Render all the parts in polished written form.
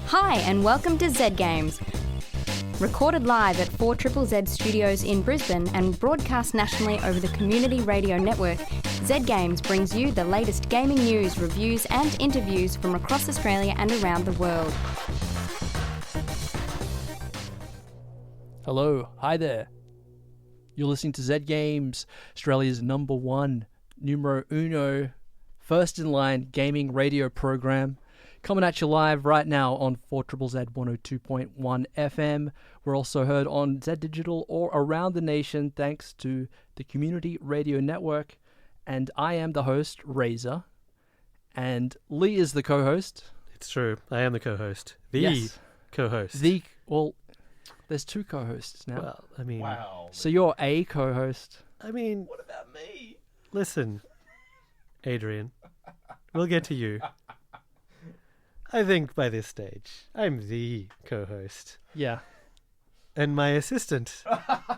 Hi and welcome to Z Games. Recorded live at 4ZZZ Studios in Brisbane and broadcast nationally over the Community Radio Network, Z Games brings you the latest gaming news, reviews and interviews from across Australia and around the world. Hello, hi there. You're listening to Z Games, Australia's number one, numero uno, first in line gaming radio program. Coming at you live right now on 4ZZZ 102.1 FM. We're also heard on Z Digital or around the nation thanks to the Community Radio Network. And I am the host, Razor. And Lee is the co-host. It's true. I am the co-host. Co-host. Well, there's two co-hosts now. Well, I mean... Wow. So you're a co-host. I mean... What about me? Listen, Adrian, we'll get to you. I think by this stage, I'm the co-host. Yeah. And my assistant.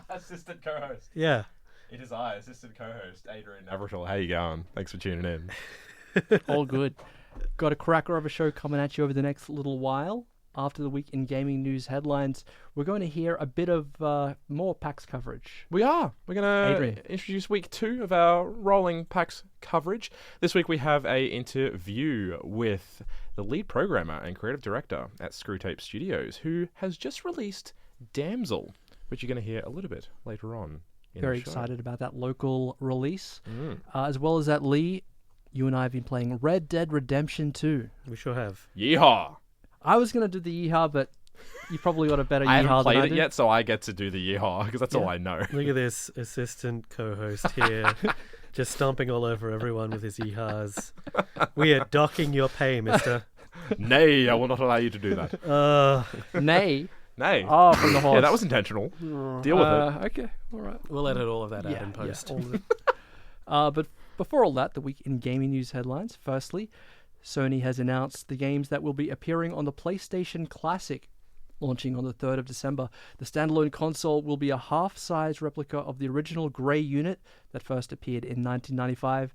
Assistant co-host. Yeah. It is I, assistant co-host, Adrian Avershall. How you going? Thanks for tuning in. All good. Got a cracker of a show coming at you over the next little while. After the week in gaming news headlines, we're going to hear a bit of more PAX coverage. We are. We're going Adrian. to introduce week 2 of our rolling PAX coverage. This week we have a interview with the lead programmer and creative director at Screwtape Studios, who has just released Damsel, which you're going to hear a little bit later on. Very excited about that local release. As well as that, Lee, you and I have been playing Red Dead Redemption 2. We sure have. Yeehaw! I was going to do the yeehaw, but you probably got a better yeehaw I haven't played than I it did. yet, so I get to do the yeehaw, because that's all I know. Look at this assistant co-host here, just stomping all over everyone with his yeehaws. We are docking your pay, mister. Nay, I will not allow you to do that. Nay. Nay. Oh, from the horse. Yeah, that was intentional. Deal with it. Okay, all right. We'll edit all of that out in post. Yeah, all of it. But before all that, the week in gaming news headlines. Firstly, Sony has announced the games that will be appearing on the PlayStation Classic, launching on the 3rd of December. The standalone console will be a half-size replica of the original grey unit that first appeared in 1995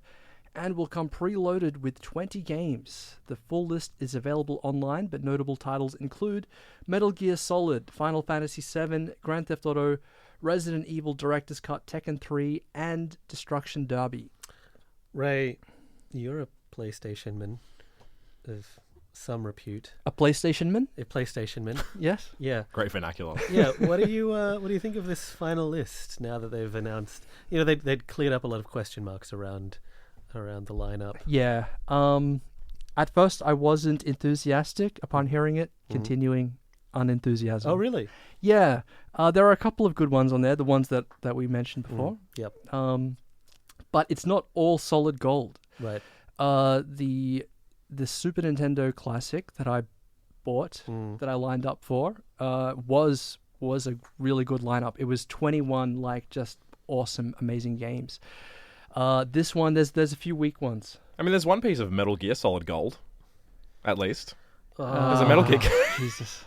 and will come preloaded with 20 games. The full list is available online, but notable titles include Metal Gear Solid, Final Fantasy VII, Grand Theft Auto, Resident Evil Director's Cut, Tekken 3, and Destruction Derby. Ray, you're a PlayStation man of some repute. A PlayStation man? A PlayStation man. Yes. Yeah. Great vernacular. Yeah. What do you think of this final list now that they've announced? You know, they'd cleared up a lot of question marks around the lineup. Yeah. At first, I wasn't enthusiastic upon hearing it. Continuing unenthusiasm. Oh, really? Yeah. There are a couple of good ones on there. The ones that we mentioned before. Yep. But it's not all solid gold. Right. The Super Nintendo Classic that I bought, that I lined up for, was a really good lineup. It was 21 just awesome, amazing games. This one, there's a few weak ones. I mean, there's one piece of Metal Gear Solid Gold, at least. There's a Metal Gear. Jesus.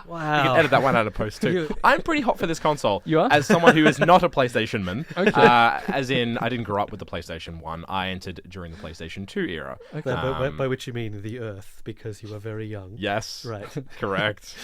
Wow. You can edit that one out of post too. I'm pretty hot for this console. You are? As someone who is not a PlayStation man. Okay. As in, I didn't grow up with the PlayStation 1. I entered during the PlayStation 2 era. Okay. By which you mean the Earth, because you were very young. Yes. Right. Correct.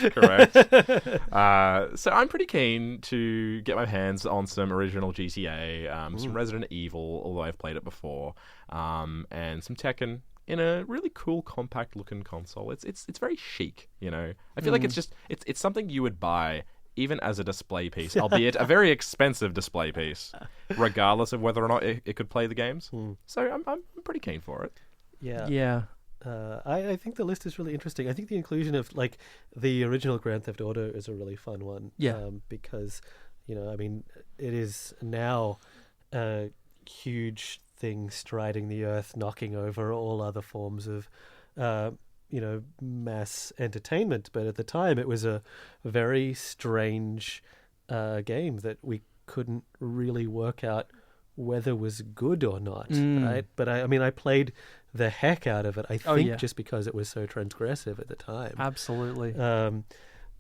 So I'm pretty keen to get my hands on some original GTA, some Resident Evil, although I've played it before, and some Tekken. In a really cool, compact-looking console. It's very chic, you know. I feel like it's something you would buy even as a display piece, albeit a very expensive display piece, regardless of whether or not it could play the games. So I'm pretty keen for it. Yeah. Yeah. I think the list is really interesting. I think the inclusion of the original Grand Theft Auto is a really fun one. Yeah. Because, I mean, it is now a huge thing striding the earth, knocking over all other forms of, mass entertainment. But at the time, it was a very strange game that we couldn't really work out whether was good or not, right? But I played the heck out of it, I think, just because it was so transgressive at the time. Absolutely.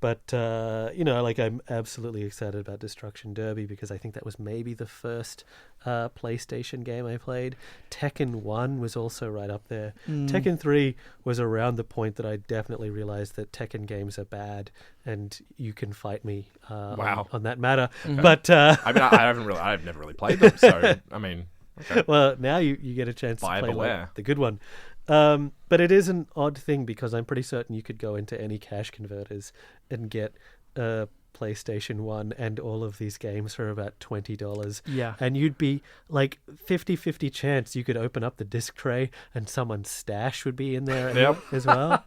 But, like I'm absolutely excited about Destruction Derby because I think that was maybe the first PlayStation game I played. Tekken 1 was also right up there. Tekken 3 was around the point that I definitely realized that Tekken games are bad and you can fight me on that matter. But I've never really played them, so I mean, okay. Well, now you get a chance to play the good one. But it is an odd thing because I'm pretty certain you could go into any cash converters and get a PlayStation 1 and all of these games for about $20. Yeah. And you'd be like 50-50 chance you could open up the disc tray and someone's stash would be in there as well.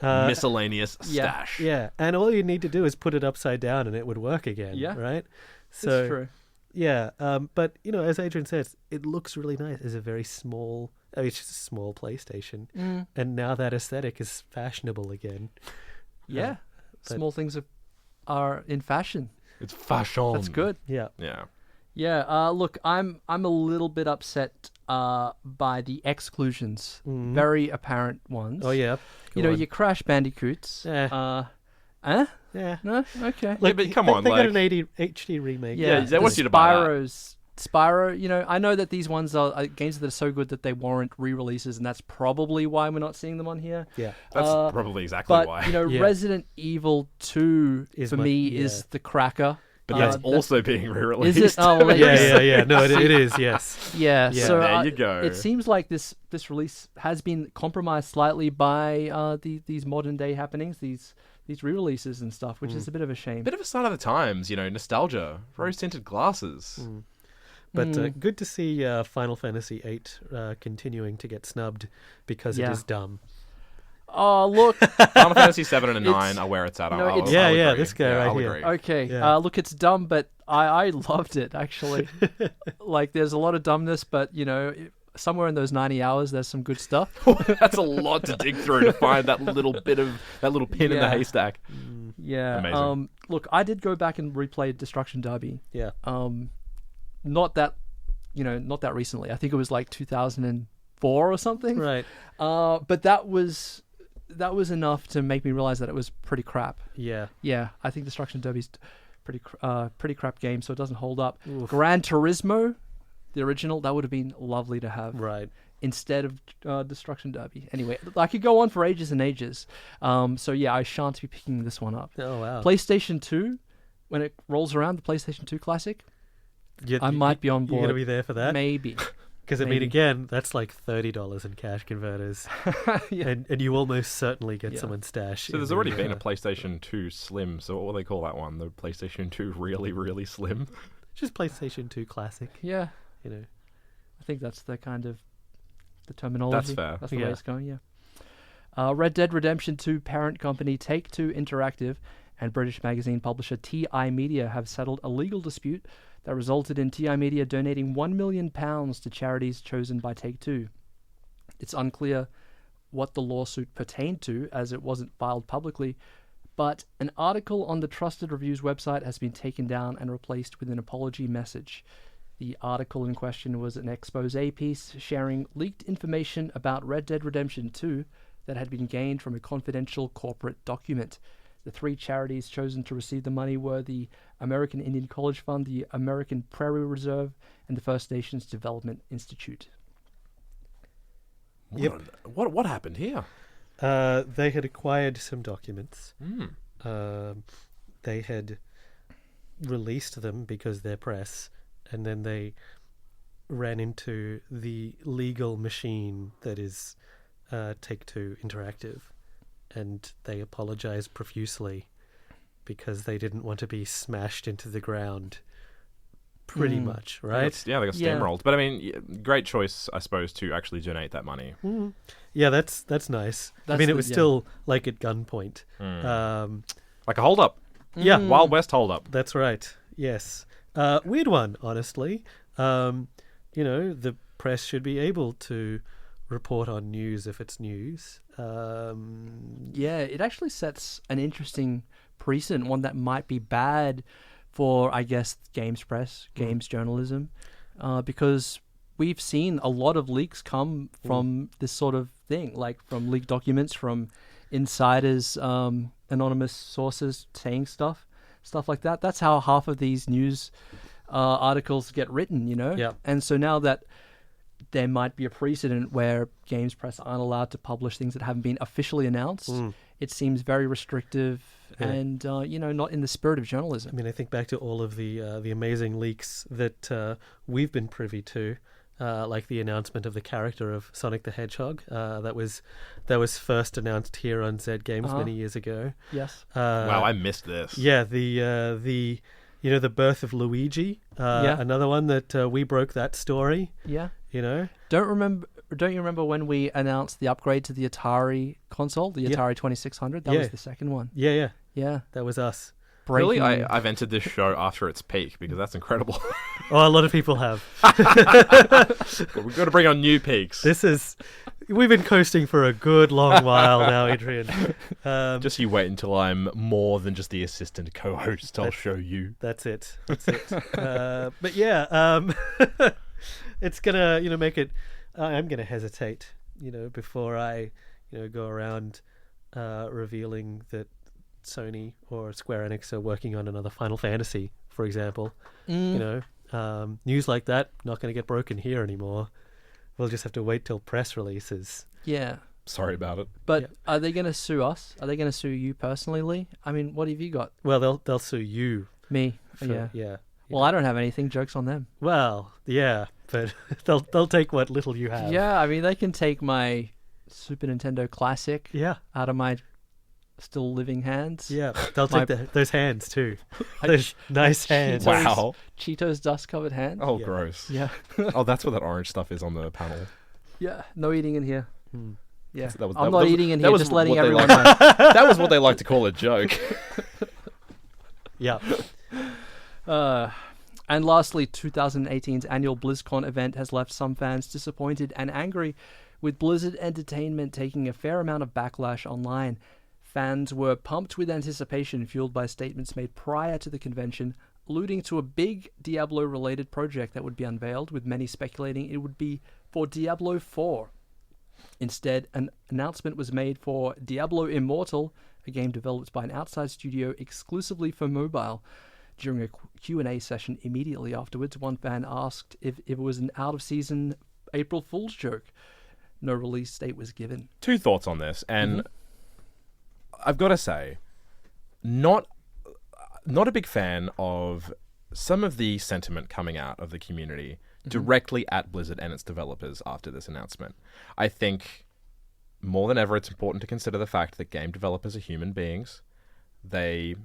Miscellaneous stash. Yeah. And all you need to do is put it upside down and it would work again. Yeah. Right? That's true. Yeah. But, as Adrian says, it looks really nice. It's a very small... it's just a small PlayStation. And now that aesthetic is fashionable again. Yeah. Small things are in fashion. It's fashion. That's good. Yeah. Yeah. Yeah. Look, I'm a little bit upset by the exclusions. Very apparent ones. Oh, yeah. Your Crash Bandicoots. Yeah. No? Okay. Like, but come on, they got an HD remake. Yeah, they want you to buy that. Spyro, I know that these ones are games that are so good that they warrant re-releases, and that's probably why we're not seeing them on here. Yeah. That's probably exactly why. Resident Evil 2 is the cracker. But that's also being re-released. Is it? Oh, well, yeah. No, it is, yes. Yeah, Yeah. so there you go. It seems like this release has been compromised slightly by these modern-day happenings, these re-releases and stuff, which is a bit of a shame. Bit of a sign of the times, nostalgia, rose-tinted glasses. But good to see Final Fantasy VIII continuing to get snubbed because it is dumb. Oh, look. Final Fantasy 7 and 9 are where it's at. I'll agree. This guy right I'll here. agree. Okay, Yeah. look, it's dumb, but I loved it, actually. Like, there's a lot of dumbness, but, somewhere in those 90 hours, there's some good stuff. That's a lot to dig through to find that little pin in the haystack. Yeah. Amazing. Look, I did go back and replay Destruction Derby. Yeah. Not that recently. I think it was like 2004 or something. Right. But that was enough to make me realize that it was pretty crap. Yeah. Yeah, I think Destruction Derby's pretty crap game, so it doesn't hold up. Oof. Gran Turismo, the original, that would have been lovely to have. Right. Instead of Destruction Derby. Anyway, I could go on for ages and ages. So yeah, I shan't be picking this one up. Oh, wow. PlayStation 2, when it rolls around, the PlayStation 2 Classic, I might be on board. You're going to be there for that? Maybe. Because, again, that's like $30 in cash converters. Yeah. And you almost certainly get someone's stash. So there's already been a PlayStation 2 Slim, so what will they call that one? The PlayStation 2 really, really Slim? Just PlayStation 2 Classic. Yeah. I think that's the kind of the terminology. That's fair. That's the way it's going, yeah. Red Dead Redemption 2 parent company Take-Two Interactive and British magazine publisher TI Media have settled a legal dispute that resulted in TI Media donating £1 million to charities chosen by Take-Two. It's unclear what the lawsuit pertained to, as it wasn't filed publicly, but an article on the Trusted Reviews website has been taken down and replaced with an apology message. The article in question was an expose piece sharing leaked information about Red Dead Redemption 2 that had been gained from a confidential corporate document. The three charities chosen to receive the money were the American Indian College Fund, the American Prairie Reserve, and the First Nations Development Institute. Yep. What happened here? They had acquired some documents. They had released them because they're press, and then they ran into the legal machine that is Take-Two Interactive. And they apologized profusely because they didn't want to be smashed into the ground, pretty much, right? They got steamrolled. But I mean, great choice, I suppose, to actually donate that money. Yeah, that's nice. It was still like at gunpoint. Like a hold-up. Yeah. Wild West hold-up. That's right, yes. Weird one, honestly. The press should be able to report on news if it's news. Yeah, it actually sets an interesting precedent, one that might be bad for, I guess, games press, games journalism, because we've seen a lot of leaks come from this sort of thing, like from leaked documents, from insiders anonymous sources saying stuff like that. That's how half of these news articles get written, you know? Yeah. And so now that there might be a precedent where games press aren't allowed to publish things that haven't been officially announced, it seems very restrictive and, not in the spirit of journalism. I mean, I think back to all of the amazing leaks that we've been privy to, like the announcement of the character of Sonic the Hedgehog. That was first announced here on Zed Games many years ago. Yes. Wow, I missed this. Yeah, the birth of Luigi. Another one that we broke that story. Yeah. You know. Don't you remember when we announced the upgrade to the Atari console, the Atari 2600? That was the second one. Yeah. Yeah. That was us. Really? I've entered this show after its peak because that's incredible. Oh, a lot of people have. We've got to bring on new peaks. We've been coasting for a good long while now, Adrian. Just you wait until I'm more than just the assistant co-host. I'll show you. That's it. But yeah, it's gonna, make it. I'm gonna hesitate, before I, go around revealing that Sony or Square Enix are working on another Final Fantasy, for example. News like that not going to get broken here anymore. We'll just have to wait till press releases. Yeah. Sorry about it. But are they going to sue us? Are they going to sue you personally, Lee? I mean, what have you got? Well, they'll sue you. Me? Yeah. Well, I don't have anything. Joke's on them. Well, yeah, but they'll take what little you have. Yeah, I mean, they can take my Super Nintendo Classic out of my still living hands. Yeah, they'll take those hands too. Those nice hands. Wow. Cheetos dust-covered hands. Oh, gross. Yeah. Oh, that's what that orange stuff is on the panel. Yeah, no eating in here. Yeah, I'm not eating in here, just letting everyone know. That was what they like to call a joke. Yeah. And lastly, 2018's annual BlizzCon event has left some fans disappointed and angry, with Blizzard Entertainment taking a fair amount of backlash online. Fans were pumped with anticipation, fueled by statements made prior to the convention, alluding to a big Diablo-related project that would be unveiled, with many speculating it would be for Diablo 4. Instead, an announcement was made for Diablo Immortal, a game developed by an outside studio exclusively for mobile. During a Q&A session immediately afterwards, one fan asked if it was an out-of-season April Fool's joke. No release date was given. Two thoughts on this, and I've got to say, not a big fan of some of the sentiment coming out of the community directly at Blizzard and its developers after this announcement. I think more than ever it's important to consider the fact that game developers are human beings. They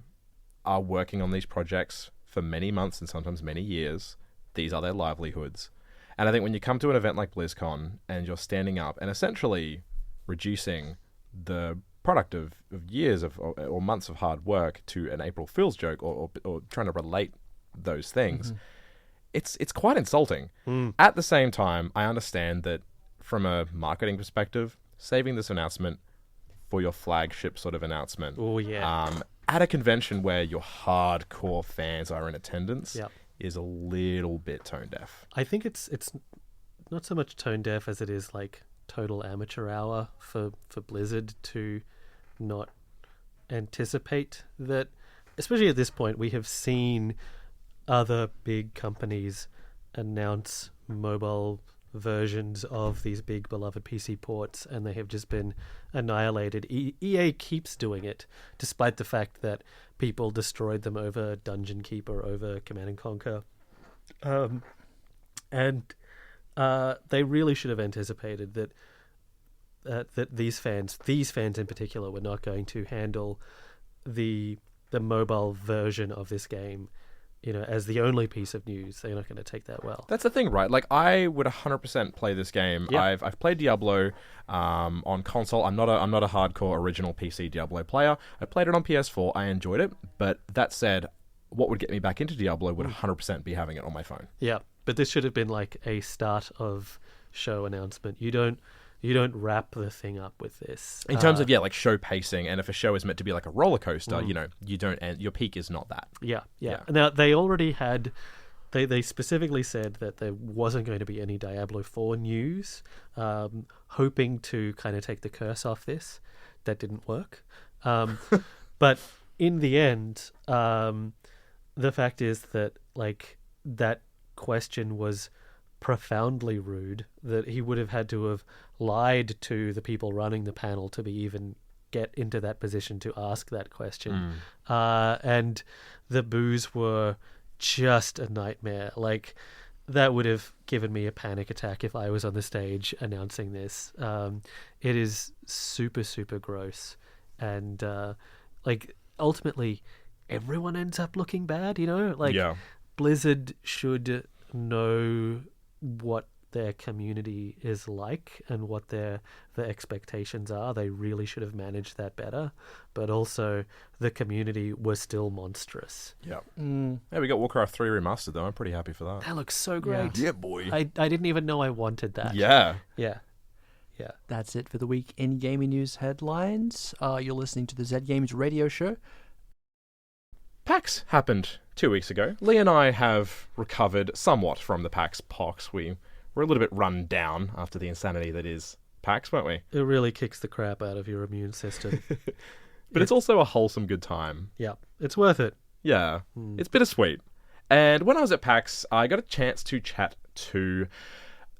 are working on these projects for many months and sometimes many years. These are their livelihoods. And I think when you come to an event like BlizzCon and you're standing up and essentially reducing the product of years or months of hard work to an April Fool's joke or trying to relate those things, it's quite insulting. At the same time, I understand that from a marketing perspective, saving this announcement for your flagship sort of announcement at a convention where your hardcore fans are in attendance is a little bit tone deaf. I think it's not so much tone deaf as it is like total amateur hour for Blizzard to not anticipate that, especially at this point. We have seen other big companies announce mobile versions of these big beloved PC ports, and they have just been annihilated. EA keeps doing it, despite the fact that people destroyed them over Dungeon Keeper, over Command & Conquer. And they really should have anticipated that these fans in particular were not going to handle the mobile version of this game, as the only piece of news. They're not going to take that well. That's the thing, right? Like, I would 100% play this game. Yep. I've played Diablo on console. I'm not a hardcore original PC Diablo player. I played it on PS4. I enjoyed it. But that said, what would get me back into Diablo would 100% be having it on my phone. Yeah, but this should have been like a start of show announcement. You don't wrap the thing up with this. In terms of, like show pacing, and if a show is meant to be like a roller coaster, you don't, and your peak is not that. Yeah. Now, they already had, they specifically said that there wasn't going to be any Diablo 4 news, hoping to kind of take the curse off this. That didn't work. But in the end, the fact is that like that question was profoundly rude, that he would have had to have lied to the people running the panel to be even get into that position to ask that question. And the boos were just a nightmare. Like, that would have given me a panic attack if I was on the stage announcing this. It is super, super gross. And like, ultimately, everyone ends up looking bad, you know? Like, Blizzard should know what their community is like and what the expectations are. They really should have managed that better. But also, the community was still monstrous. Yeah. Yeah, we got Warcraft 3 remastered, though. I'm pretty happy for that. That looks so great. Yeah, boy. I didn't even know I wanted that. Yeah. Yeah. That's it for the week in gaming news headlines. You're listening to the Z Games radio show. PAX happened 2 weeks ago. Lee and I have recovered somewhat from the PAX pox. We were a little bit run down after the insanity that is PAX, weren't we? It really kicks the crap out of your immune system. But it's also a wholesome good time. Yeah, it's worth it. Yeah, it's bittersweet. And when I was at PAX, I got a chance to chat to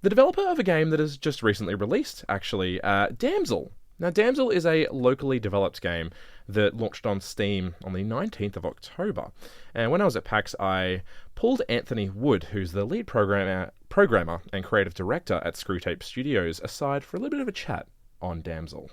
the developer of a game that has just recently released, actually, Damsel. Now, Damsel is a locally developed game that launched on Steam on the 19th of October. And when I was at PAX, I pulled Anthony Wood, who's the lead programmer and creative director at Screwtape Studios, aside for a little bit of a chat on Damsel.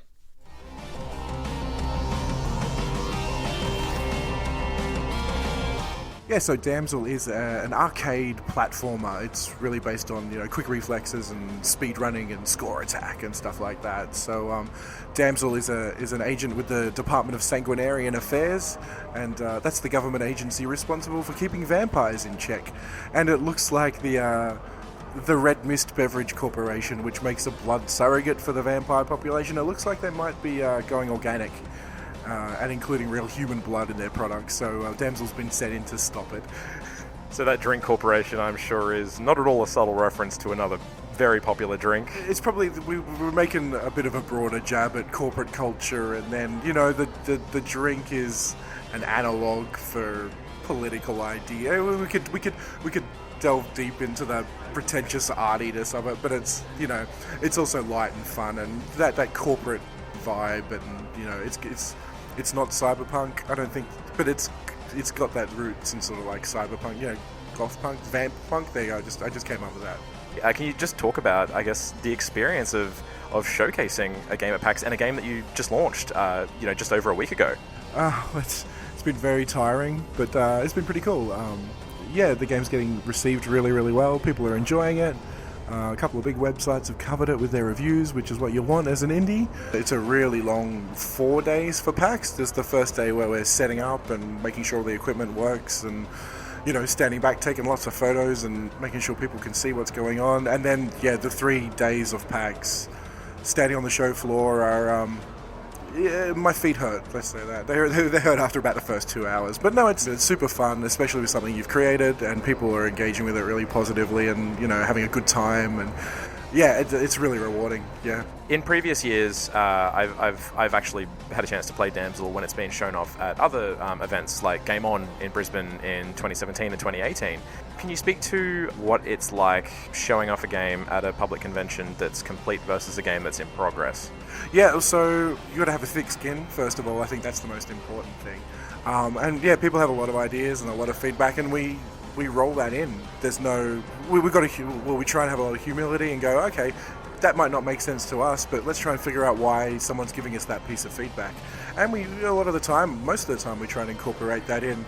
Yeah, so Damsel is an arcade platformer. It's really based on, quick reflexes and speed running and score attack and stuff like that. So Damsel is an agent with the Department of Sanguinarian Affairs, and that's the government agency responsible for keeping vampires in check. And it looks like the Red Mist Beverage Corporation, which makes a blood surrogate for the vampire population, it looks like they might be going organic. And including real human blood in their products, so Damsel's been set in to stop it. So that drink corporation, I'm sure, is not at all a subtle reference to another very popular drink. It's probably, we're making a bit of a broader jab at corporate culture, and then, the drink is an analogue for political idea. We could delve deep into the pretentious artiness of it, but it's, it's also light and fun, and that corporate vibe, and, it's not cyberpunk, I don't think, but it's got that roots in sort of like cyberpunk, goth punk, vamp punk. There you go. I just came up with that. Can you just talk about, I guess, the experience of showcasing a game at PAX and a game that you just launched, just over a week ago? It's been very tiring, but it's been pretty cool. The game's getting received really, really well. People are enjoying it. A couple of big websites have covered it with their reviews, which is what you want as an indie. It's a really long 4 days for PAX. There's the first day where we're setting up and making sure the equipment works and, standing back, taking lots of photos and making sure people can see what's going on. And then, the 3 days of PAX, standing on the show floor are... my feet hurt, let's say that. They hurt after about the first 2 hours. But no, it's super fun, especially with something you've created, and people are engaging with it really positively and, having a good time. And it's really rewarding, yeah. In previous years, I've actually had a chance to play Damsel when it's been shown off at other events like Game On in Brisbane in 2017 and 2018. Can you speak to what it's like showing off a game at a public convention that's complete versus a game that's in progress? Yeah, so you got to have a thick skin, first of all. I think that's the most important thing. People have a lot of ideas and a lot of feedback, and we roll that in. There's no... we try and have a lot of humility and go, okay, that might not make sense to us, but let's try and figure out why someone's giving us that piece of feedback. And most of the time, we try and incorporate that in.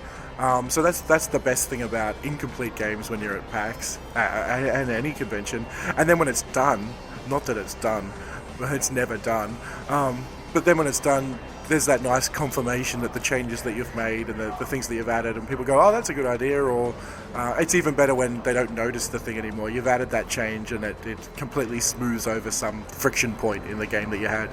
So that's the best thing about incomplete games when you're at PAX and any convention. And then when it's done, not that it's done, but it's never done. But then when it's done, there's that nice confirmation that the changes that you've made and the things that you've added, and people go, oh, that's a good idea, or it's even better when they don't notice the thing anymore. You've added that change and it completely smooths over some friction point in the game that you had.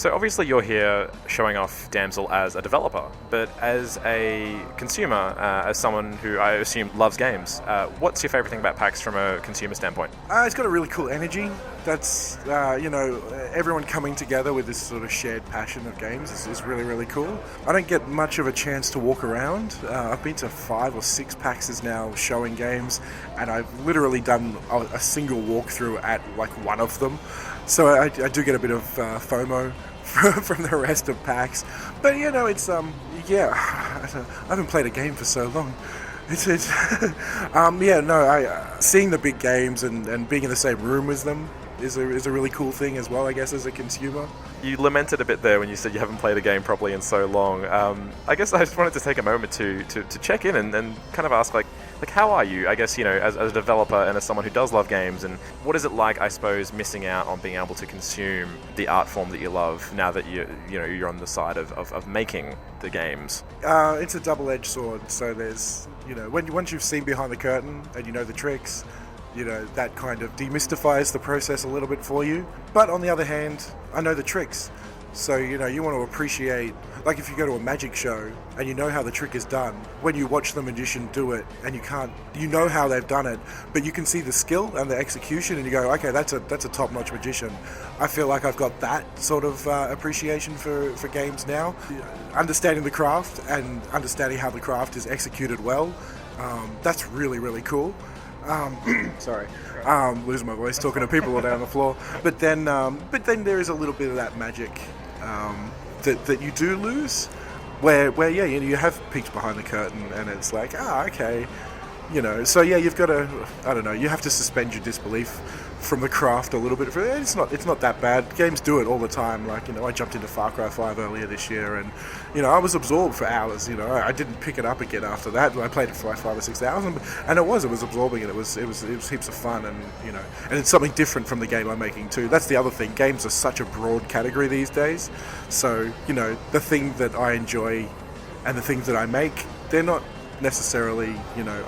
So obviously you're here showing off Damsel as a developer, but as a consumer, as someone who I assume loves games, what's your favourite thing about PAX from a consumer standpoint? It's got a really cool energy. That's, everyone coming together with this sort of shared passion of games is really, really cool. I don't get much of a chance to walk around. I've been to 5 or 6 PAXs now showing games, and I've literally done a single walkthrough at like one of them. So I do get a bit of FOMO from the rest of PAX. But, it's, I haven't played a game for so long. Seeing the big games and being in the same room as them is a really cool thing as well, I guess, as a consumer. You lamented a bit there when you said you haven't played a game properly in so long. I guess I just wanted to take a moment to check in and kind of ask, like how are you, I guess, as a developer and as someone who does love games, and what is it like, I suppose, missing out on being able to consume the art form that you love now that you're on the side of making the games? It's a double-edged sword, so there's, once you've seen behind the curtain and you know the tricks, that kind of demystifies the process a little bit for you. But on the other hand, I know the tricks. So, you want to appreciate, like if you go to a magic show and you know how the trick is done, when you watch the magician do it and you know how they've done it, but you can see the skill and the execution and you go, okay, that's a top-notch magician. I feel like I've got that sort of appreciation for games now. Understanding the craft and understanding how the craft is executed well, that's really, really cool. Sorry, losing my voice talking to people all down the floor. But then there is a little bit of that magic that you do lose, where you have peeked behind the curtain and it's like, okay, So you've got to, I don't know, you have to suspend your disbelief from the craft a little bit. It's not that bad. Games do it all the time. Like, I jumped into Far Cry 5 earlier this year, and I was absorbed for hours. I didn't pick it up again after that. I played it for like 5 or 6 hours, and it was absorbing, and it was heaps of fun, and and it's something different from the game I'm making too. That's the other thing. Games are such a broad category these days. So the thing that I enjoy and the things that I make, they're not necessarily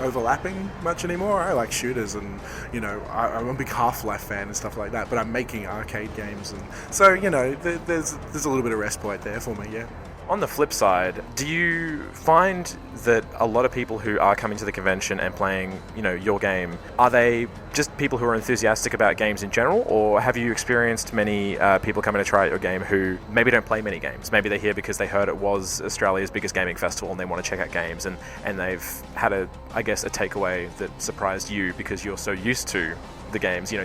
overlapping much anymore. I like shooters, and I'm a big Half-Life fan and stuff like that, but I'm making arcade games, and so there's a little bit of respite there for me. On the flip side, do you find that a lot of people who are coming to the convention and playing, your game, are they just people who are enthusiastic about games in general, or have you experienced many people coming to try out your game who maybe don't play many games? Maybe they're here because they heard it was Australia's biggest gaming festival and they want to check out games, and they've had a takeaway that surprised you because you're so used to the games, how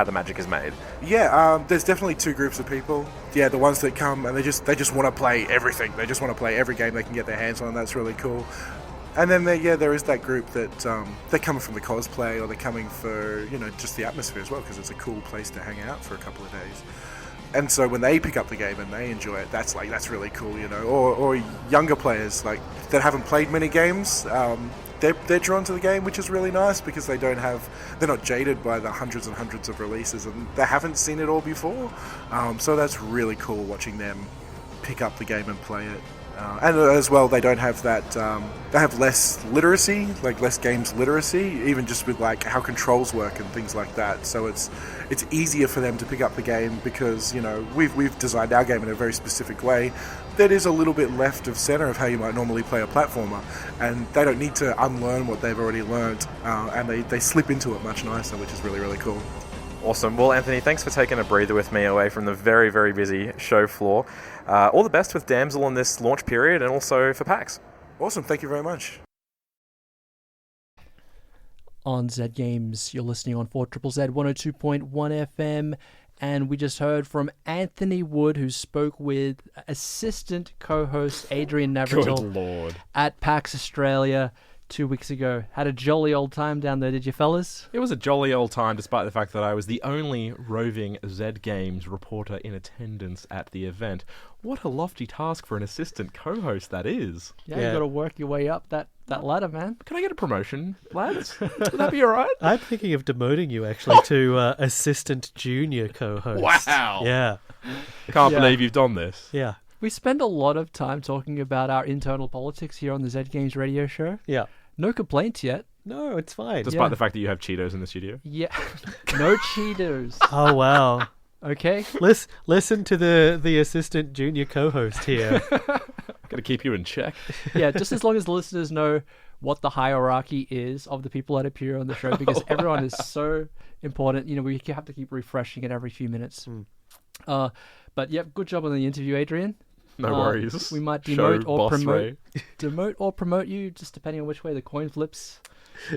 the magic is made. There's definitely two groups of people. The ones that come and they just want to play everything. They just want to play every game they can get their hands on. That's really cool. And then there is that group that they're coming from the cosplay, or they're coming for just the atmosphere as well, because it's a cool place to hang out for a couple of days. And so when they pick up the game and they enjoy it, that's really cool, Or younger players like that haven't played many games. They're drawn to the game, which is really nice because they're not jaded by the hundreds and hundreds of releases, and they haven't seen it all before. So that's really cool watching them pick up the game and play it. And as well, they don't have that. They have less literacy, like less games literacy, even just with like how controls work and things like that. So it's easier for them to pick up the game because we've designed our game in a very specific way that is a little bit left of center of how you might normally play a platformer, and they don't need to unlearn what they've already learned, and they slip into it much nicer, which is really, really cool. Awesome. Well, Anthony, thanks for taking a breather with me away from the very, very busy show floor. All the best with Damsel on this launch period and also for PAX. Awesome. Thank you very much. On Z Games, you're listening on 4ZZZ 102.1 FM, and we just heard from Anthony Wood, who spoke with assistant co-host Adrian Navratil at PAX Australia 2 weeks ago. Had a jolly old time down there, did you fellas? It was a jolly old time, despite the fact that I was the only roving Z Games reporter in attendance at the event. What a lofty task for an assistant co-host that is. Yeah, you got to work your way up that ladder, man. Can I get a promotion, lads? Would that be all right? I'm thinking of demoting you, actually, to assistant junior co-host. Wow. Yeah. Can't believe you've done this. Yeah. We spend a lot of time talking about our internal politics here on the Z Games radio show. Yeah. No complaints yet. No, it's fine. Despite the fact that you have Cheetos in the studio. Yeah. No Cheetos. Oh, wow. Okay. Listen to the assistant junior co-host here. Got to keep you in check. Yeah, just as long as the listeners know what the hierarchy is of the people that appear on the show, because everyone is so important. You know, we have to keep refreshing it every few minutes. But yeah, good job on the interview, Adrian. No worries. We might Show demote or boss promote you, just depending on which way the coin flips.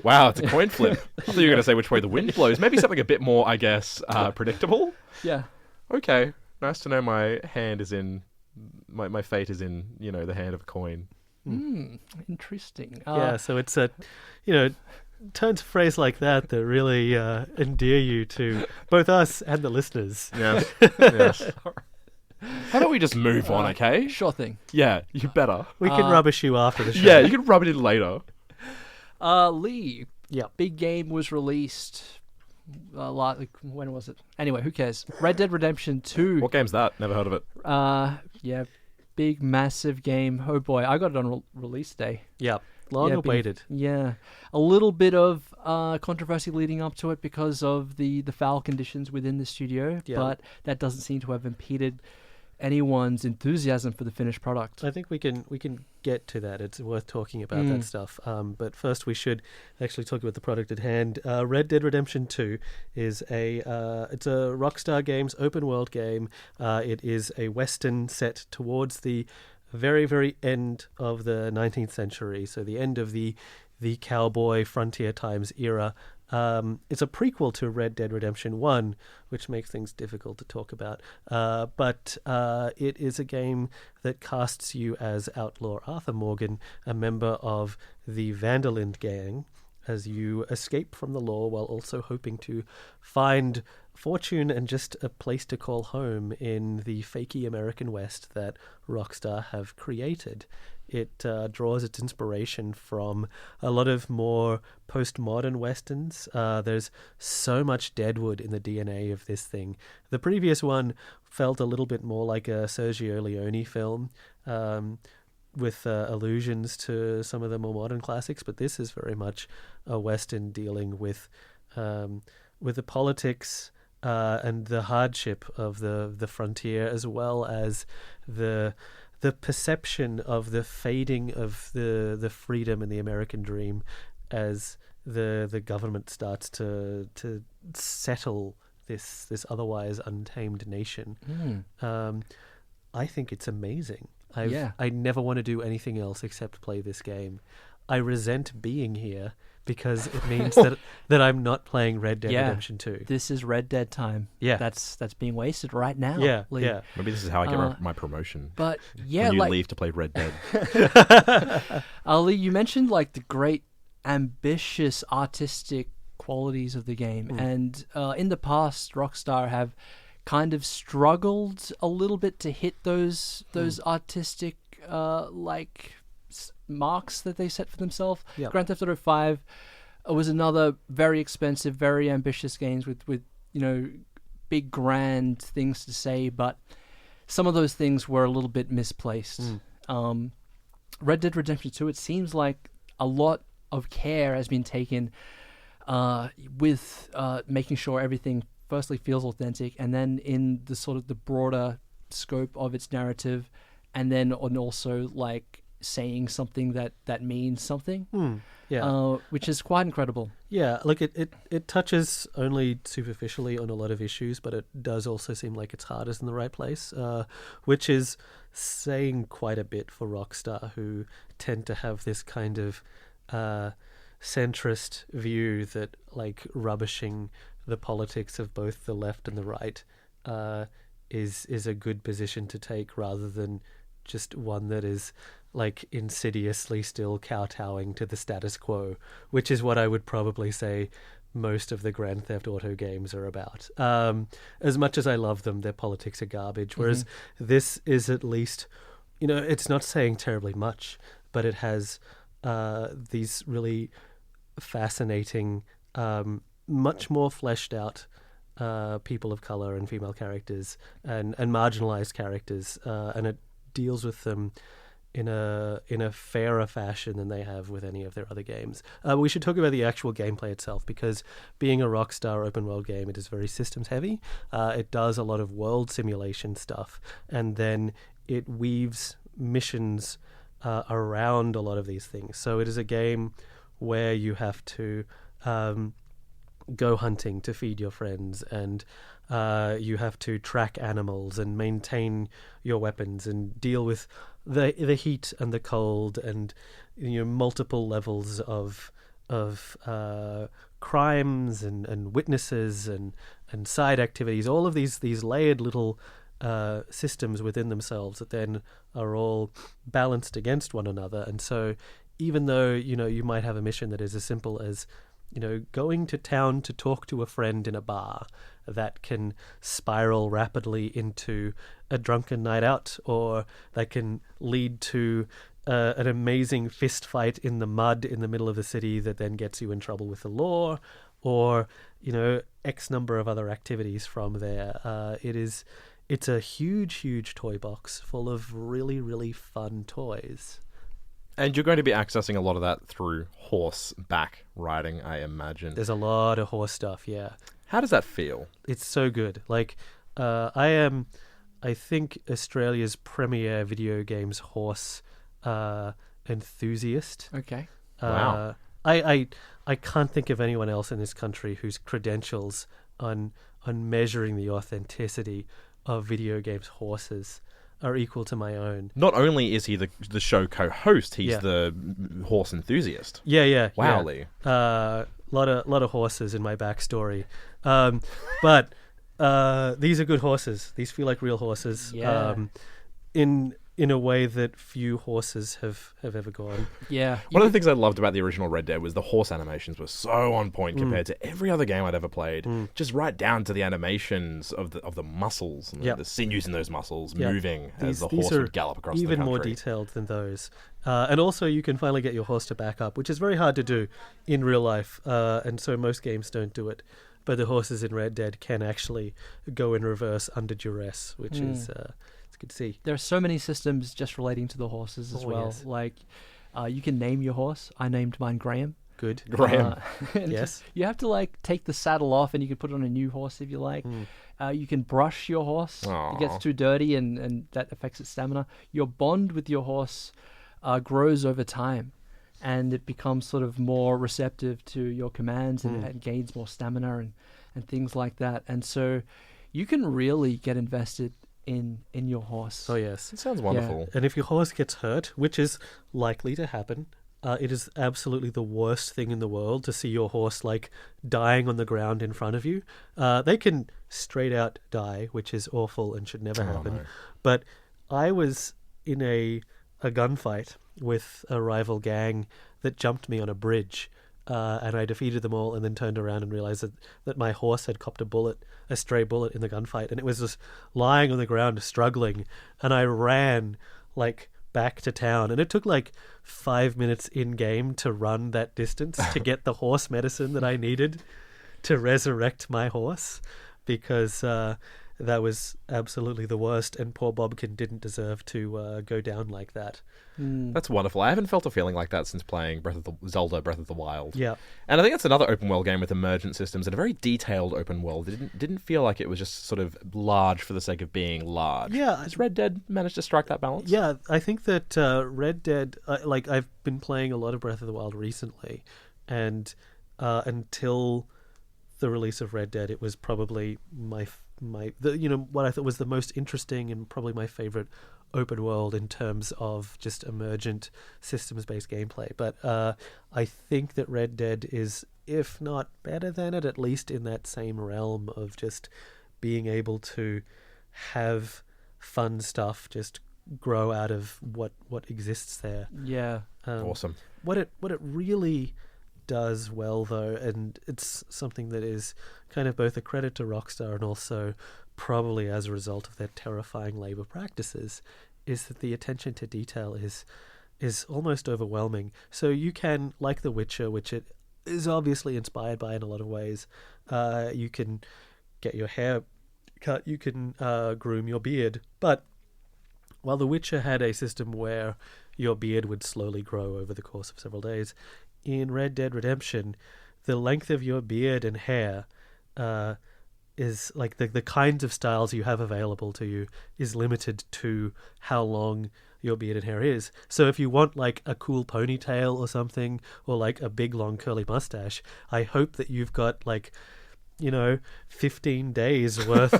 Wow, it's a coin flip. I thought you were going to say which way the wind blows. Maybe something a bit more, I guess, predictable. Yeah. Okay, nice to know my hand is in, my fate is in, the hand of a coin. Interesting. Yeah, so it's a, turns a phrase like that really endear you to both us and the listeners. Yes. Yes. How about we just move on, okay? Sure thing. Yeah, you better. We can rubbish you after the show. Yeah, you can rub it in later. Lee. Yeah. Big game was released. When was it? Anyway, who cares? Red Dead Redemption 2. What game's that? Never heard of it. Yeah, big, massive game. Oh boy, I got it on release day. Yeah. Long awaited. Yeah. A little bit of controversy leading up to it because of the foul conditions within the studio, but that doesn't seem to have impeded anyone's enthusiasm for the finished product. I think we can get to that. It's worth talking about that stuff. But first, we should actually talk about the product at hand. Red Dead Redemption 2 is it's a Rockstar Games open world game. It is a Western set towards the very, very end of the 19th century, so the end of the cowboy frontier times era. It's a prequel to Red Dead Redemption 1, which makes things difficult to talk about. But it is a game that casts you as Outlaw Arthur Morgan, a member of the Vanderlyn gang, as you escape from the law while also hoping to find fortune and just a place to call home in the fakey American West that Rockstar have created. It draws its inspiration from a lot of more postmodern westerns. There's so much Deadwood in the DNA of this thing. The previous one felt a little bit more like a Sergio Leone film, with allusions to some of the more modern classics, but this is very much a western dealing with the politics and the hardship of the frontier, as well as the perception of the fading of the freedom and the American dream as the government starts to settle this otherwise untamed nation. I think it's amazing. I never want to do anything else except play this game. I resent being here because it means that I'm not playing Red Dead Redemption 2. This is Red Dead time. Yeah. That's being wasted right now. Yeah, Lee. yeah. Maybe this is how I get my promotion. But yeah, when you leave to play Red Dead. Lee, you mentioned the great ambitious artistic qualities of the game, and in the past, Rockstar have kind of struggled a little bit to hit those artistic marks that they set for themselves. Yep. Grand Theft Auto 5 was another very expensive, very ambitious games with big grand things to say, but some of those things were a little bit misplaced. Red Dead Redemption 2, it seems like a lot of care has been taken with making sure everything firstly feels authentic, and then in the sort of the broader scope of its narrative, and then also saying something that means something. Which is quite incredible. Yeah, it touches only superficially on a lot of issues, but it does also seem like its heart is in the right place, which is saying quite a bit for Rockstar, who tend to have this kind of centrist view that rubbishing the politics of both the left and the right is a good position to take, rather than just one that is insidiously still kowtowing to the status quo, which is what I would probably say most of the Grand Theft Auto games are about. As much as I love them, their politics are garbage, whereas this is at least, it's not saying terribly much, but it has these really fascinating, much more fleshed out people of color and female characters and marginalized characters, and it deals with them in a fairer fashion than they have with any of their other games. We should talk about the actual gameplay itself, because being a Rockstar open world game, it is very systems heavy. It does a lot of world simulation stuff, and then it weaves missions around a lot of these things. So it is a game where you have to go hunting to feed your friends, and you have to track animals and maintain your weapons and deal with the heat and the cold, and multiple levels of crimes and witnesses and side activities. All of these layered little systems within themselves that then are all balanced against one another. And so even though you might have a mission that is as simple as going to town to talk to a friend in a bar, that can spiral rapidly into a drunken night out, or that can lead to an amazing fist fight in the mud in the middle of the city that then gets you in trouble with the law, or X number of other activities from there. It's a huge toy box full of really, really fun toys. And you're going to be accessing a lot of that through horseback riding, I imagine. There's a lot of horse stuff, yeah. How does that feel? It's so good. Like, I am, I think, Australia's premier video games horse enthusiast. Okay. Wow. I can't think of anyone else in this country whose credentials on measuring the authenticity of video games horses are equal to my own. Not only is he the show co-host, he's Yeah. the horse enthusiast. Yeah. Wow, Lee. Lot of horses in my backstory, but these are good horses. These feel like real horses. Yeah. In a way that few horses have ever gone. Yeah. One of the things I loved about the original Red Dead was the horse animations were so on point compared to every other game I'd ever played. Just right down to the animations of the muscles and Yep. the sinews in those muscles Yep. moving as the These horse are would gallop across the even country. more detailed than those. And also you can finally get your horse to back up, which is very hard to do in real life. And so most games don't do it. But the horses in Red Dead can actually go in reverse under duress, which is it's good to see. There are so many systems just relating to the horses as well. Yes. Like, you can name your horse. I named mine Graham. Good. Graham. And Yes. You have to take the saddle off, and you can put on a new horse if you like. You can brush your horse. Aw. It gets too dirty, and that affects its stamina. Your bond with your horse grows over time, and it becomes sort of more receptive to your commands and gains more stamina and things like that. And so you can really get invested in your horse. Oh, yes. It sounds wonderful. And if your horse gets hurt, which is likely to happen, it is absolutely the worst thing in the world to see your horse dying on the ground in front of you. They can straight out die, which is awful and should never happen. no. But I was in a gunfight with a rival gang that jumped me on a bridge. And I defeated them all, and then turned around and realized that my horse had copped a stray bullet in the gunfight, and it was just lying on the ground struggling. And I ran back to town, and it took 5 minutes in game to run that distance to get the horse medicine that I needed to resurrect my horse, because that was absolutely the worst, and poor Bobkin didn't deserve to go down like that. That's wonderful. I haven't felt a feeling like that since playing Zelda Breath of the Wild. Yeah. And I think that's another open world game with emergent systems and a very detailed open world. It didn't feel like it was just sort of large for the sake of being large. Yeah. Has Red Dead managed to strike that balance? Yeah, I think that Red Dead, I've been playing a lot of Breath of the Wild recently, and until the release of Red Dead, it was probably what I thought was the most interesting and probably my favorite open world in terms of just emergent systems-based gameplay. But I think that Red Dead is, if not better than it, at least in that same realm of just being able to have fun stuff just grow out of what exists there. Yeah. Awesome. What it really does well, though, and it's something that is kind of both a credit to Rockstar and also probably as a result of their terrifying labor practices, is that the attention to detail is almost overwhelming. So you can, like The Witcher, which it is obviously inspired by in a lot of ways, you can get your hair cut, you can groom your beard, but while The Witcher had a system where your beard would slowly grow over the course of several days. In Red Dead Redemption, the length of your beard and hair is like the kinds of styles you have available to you is limited to how long your beard and hair is. So if you want like a cool ponytail or something, or like a big long curly mustache, I hope that you've got like, 15 days worth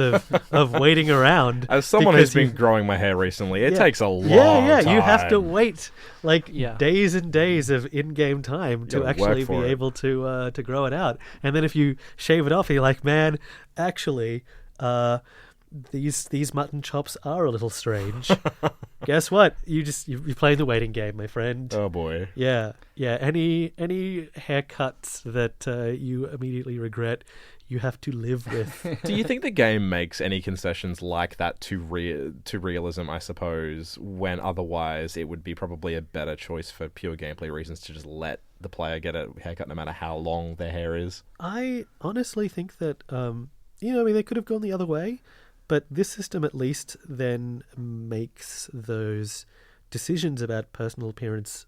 of waiting around. As someone who's been growing my hair recently, it takes a long time. You have to wait like Yeah. days and days of in-game time to gotta actually work be for it. able to grow it out. And then if you shave it off, you're like, man, actually, these mutton chops are a little strange. Guess what? You're playing the waiting game, my friend. Oh boy. Yeah. Any haircuts that you immediately regret, you have to live with. Do you think the game makes any concessions like that to realism, I suppose, when otherwise it would be probably a better choice for pure gameplay reasons to just let the player get a haircut no matter how long their hair is? I honestly think that, they could have gone the other way, but this system at least then makes those decisions about personal appearance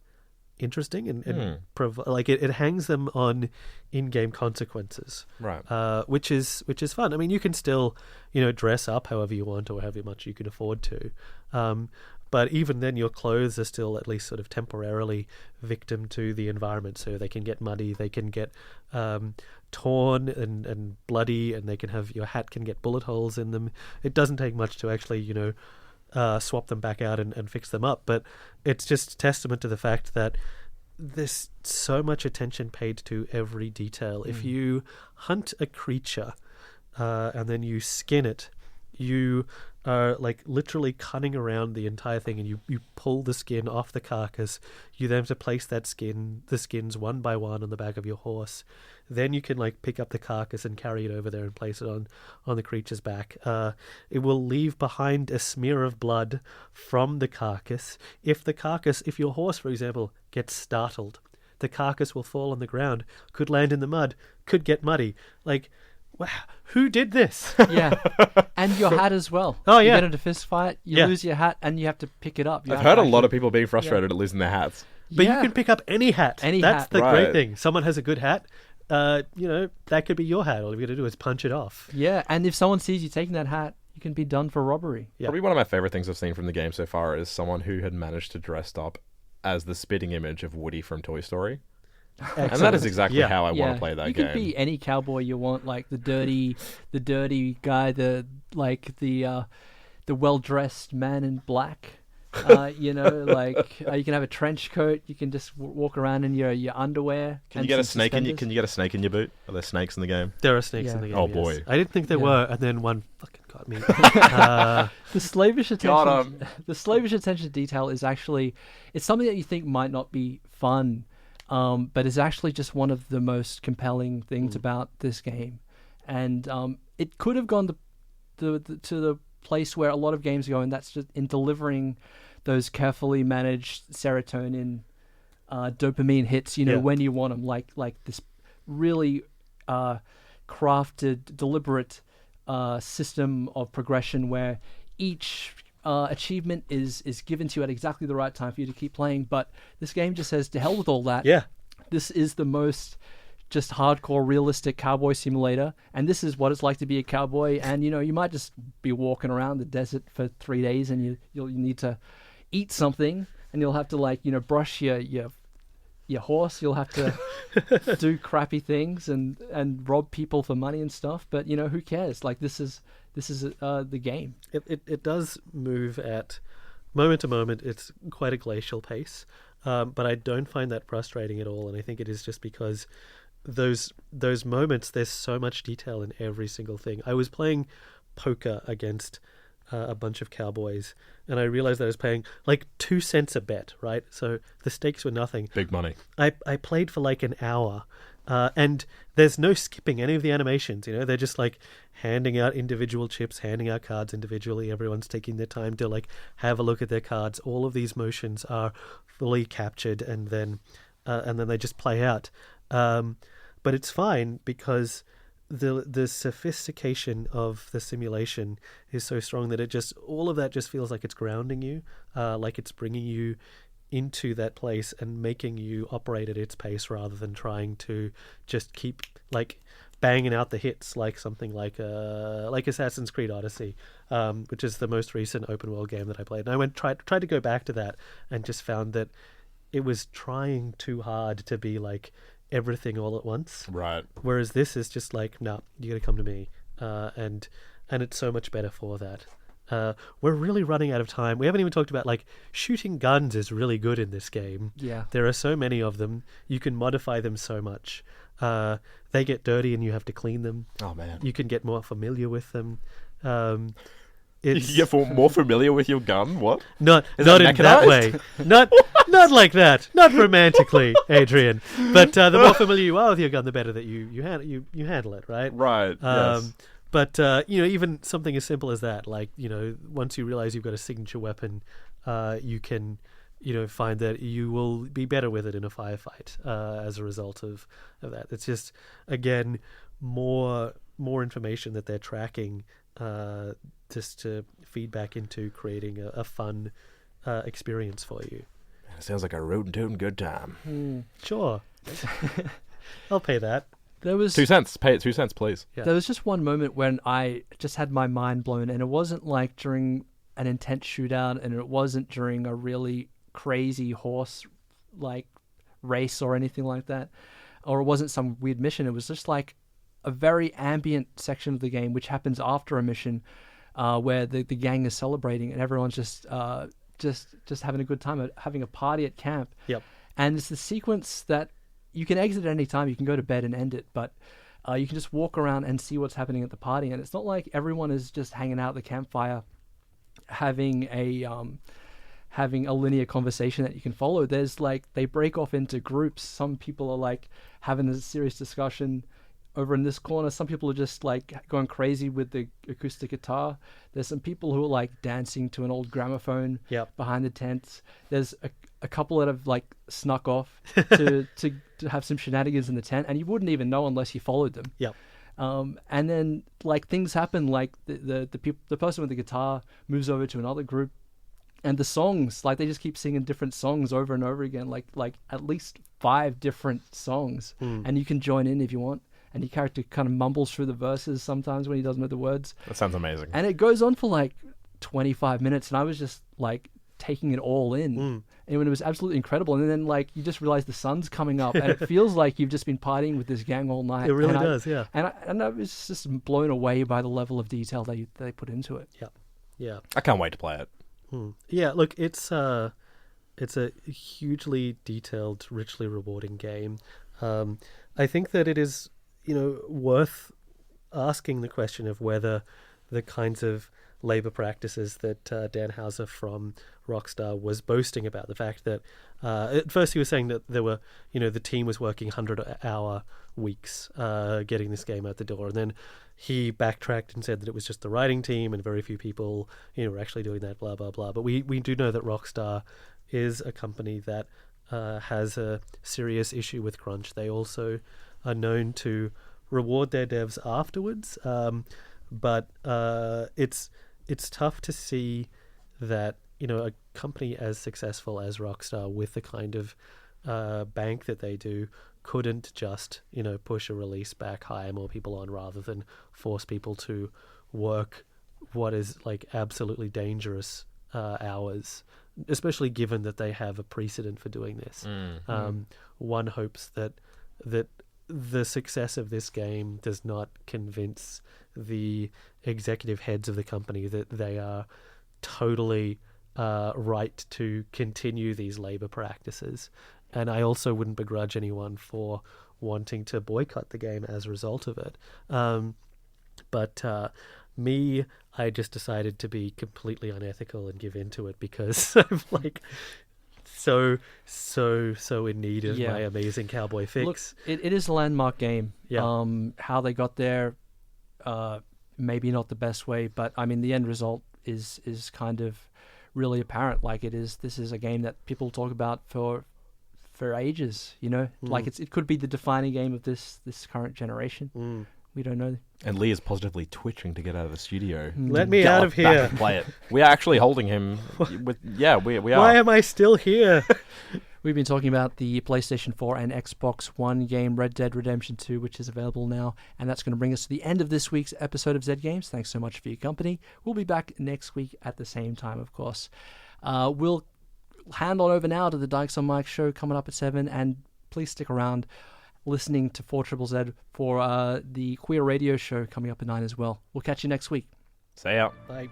interesting and it hangs them on in-game consequences, Right? which is fun. I mean, you can still dress up however you want or however much you can afford to, but even then your clothes are still at least sort of temporarily victim to the environment, so they can get muddy, they can get torn and bloody, and they can have, your hat can get bullet holes in them. It doesn't take much to actually swap them back out and fix them up, but it's just testament to the fact that there's so much attention paid to every detail. If you hunt a creature and then you skin it, you are like literally cutting around the entire thing, and you pull the skin off the carcass. You then have to place the skins one by one on the back of your horse. Then you can like pick up the carcass and carry it over there and place it on the creature's back. It will leave behind a smear of blood from the carcass. If your horse, for example, gets startled, the carcass will fall on the ground, could land in the mud, could get muddy. Like, wow, who did this? Yeah, and your hat as well. Oh, You yeah. get into a fist fight, you lose your hat, and you have to pick it up. I've heard a lot of people being frustrated at losing their hats. But you can pick up any hat. Any That's hat. the Right. great thing. Someone has a good hat, that could be your hat. All you got to do is punch it off. Yeah, and if someone sees you taking that hat, you can be done for robbery. Yeah. Probably one of my favorite things I've seen from the game so far is someone who had managed to dress up as the spitting image of Woody from Toy Story. And that is exactly how I want to play that you game. You can be any cowboy you want, like the dirty guy, the well-dressed man in black. You can have a trench coat. You can just walk around in your underwear. Can you get a snake in your boot? Are there snakes in the game? There are snakes Yeah. in the game. Oh, yes. boy. I didn't think there were, and then one fucking got me. The slavish Got attention. 'em. The slavish attention to detail is actually, it's something that you think might not be fun, but is actually just one of the most compelling things about this game. And it could have gone to the place where a lot of games go, and that's just in delivering those carefully managed serotonin, dopamine hits. When you want them, like this really crafted, deliberate system of progression where each achievement is given to you at exactly the right time for you to keep playing. But this game just says, to hell with all that. Yeah. This is the most just hardcore realistic cowboy simulator, and this is what it's like to be a cowboy. And you might just be walking around the desert for 3 days, and you'll need to eat something, and you'll have to brush your horse. You'll have to do crappy things and rob people for money and stuff. But who cares? Like, this is the game. It does move at moment to moment. It's quite a glacial pace, but I don't find that frustrating at all. And I think it is just because those moments, there's so much detail in every single thing. I was playing poker against a bunch of cowboys, and I realized that I was paying like 2 cents a bet, right? So the stakes were nothing. Big money. I played for like an hour, and there's no skipping any of the animations. They're just like handing out individual chips, handing out cards individually. Everyone's taking their time to like have a look at their cards. All of these motions are fully captured, and then they just play out. But it's fine because the sophistication of the simulation is so strong that all of that just feels like it's grounding you, like it's bringing you into that place and making you operate at its pace rather than trying to just keep like banging out the hits like something like Assassin's Creed Odyssey, which is the most recent open world game that I played. And I tried to go back to that and just found that it was trying too hard to be like everything all at once. Right. Whereas this is just like, no, you got to come to me, and it's so much better for that. We're really running out of time. We haven't even talked about like shooting guns is really good in this game. Yeah. There are so many of them. You can modify them so much. They get dirty and you have to clean them. Oh man. You can get more familiar with them. You can get more familiar with your gun? What? Not Is in that that mechanized? way. Not like that. Not romantically, Adrian. But the more familiar you are with your gun, the better that you handle it, right? Right. Yes. But even something as simple as that, like once you realize you've got a signature weapon, you can find that you will be better with it in a firefight as a result of that. It's just, again, more information that they're tracking just to feed back into creating a fun experience for you. It sounds like a rootin' tootin' good time. Sure. I'll pay that. There was 2 cents. Pay it 2 cents, please. Yeah. There was just one moment when I just had my mind blown, and it wasn't like during an intense shootout, and it wasn't during a really crazy horse like race or anything like that, or it wasn't some weird mission. It was just like a very ambient section of the game, which happens after a mission, where the gang is celebrating and everyone's just having a good time, having a party at camp. Yep. And it's the sequence that you can exit at any time. You can go to bed and end it, but you can just walk around and see what's happening at the party. And it's not like everyone is just hanging out at the campfire, having a linear conversation that you can follow. There's like, they break off into groups. Some people are like having a serious discussion over in this corner. Some people are just like going crazy with the acoustic guitar. There's some people who are like dancing to an old gramophone behind the tents. There's a couple that have like snuck off to have some shenanigans in the tent, and you wouldn't even know unless you followed them. Yep. And then like things happen, like the person with the guitar moves over to another group, and the songs, like they just keep singing different songs over and over again, like at least 5 different songs, and you can join in if you want. And your character kind of mumbles through the verses sometimes when he doesn't know the words. That sounds amazing. And it goes on for like 25 minutes, and I was just like taking it all in. And it was absolutely incredible. And then like you just realize the sun's coming up, and it feels like you've just been partying with this gang all night. It really does, yeah. And I was just blown away by the level of detail they put into it. Yeah. I can't wait to play it. Yeah, look, it's a hugely detailed, richly rewarding game. I think that it is, worth asking the question of whether the kinds of labor practices that Dan Houser from Rockstar was boasting about, the fact that at first he was saying that there were, the team was working 100-hour weeks getting this game out the door, and then he backtracked and said that it was just the writing team and very few people, were actually doing that, blah, blah, blah. But we do know that Rockstar is a company that has a serious issue with crunch. They also are known to reward their devs afterwards, but it's tough to see that a company as successful as Rockstar, with the kind of bank that they do, couldn't just push a release back, hire more people on, rather than force people to work what is like absolutely dangerous hours, especially given that they have a precedent for doing this. One hopes that the success of this game does not convince the executive heads of the company that they are totally right to continue these labor practices. And I also wouldn't begrudge anyone for wanting to boycott the game as a result of it. But I just decided to be completely unethical and give into it because I'm like so in need of my amazing cowboy fix. Look, it is a landmark game. Yeah. How they got there, maybe not the best way, but I mean the end result is kind of really apparent. Like this is a game that people talk about for ages. Like it could be the defining game of this current generation. We don't know. And Lee is positively twitching to get out of the studio. Let me Get out off of back here. and play it. We are actually holding him. We are. Why am I still here? We've been talking about the PlayStation 4 and Xbox One game Red Dead Redemption 2, which is available now. And that's going to bring us to the end of this week's episode of Z Games. Thanks so much for your company. We'll be back next week at the same time, of course. We'll hand on over now to the Dykes on Mike show coming up at 7. And please stick around listening to 4ZZZ for the Queer Radio show coming up at 9 as well. We'll catch you next week. See ya. Bye.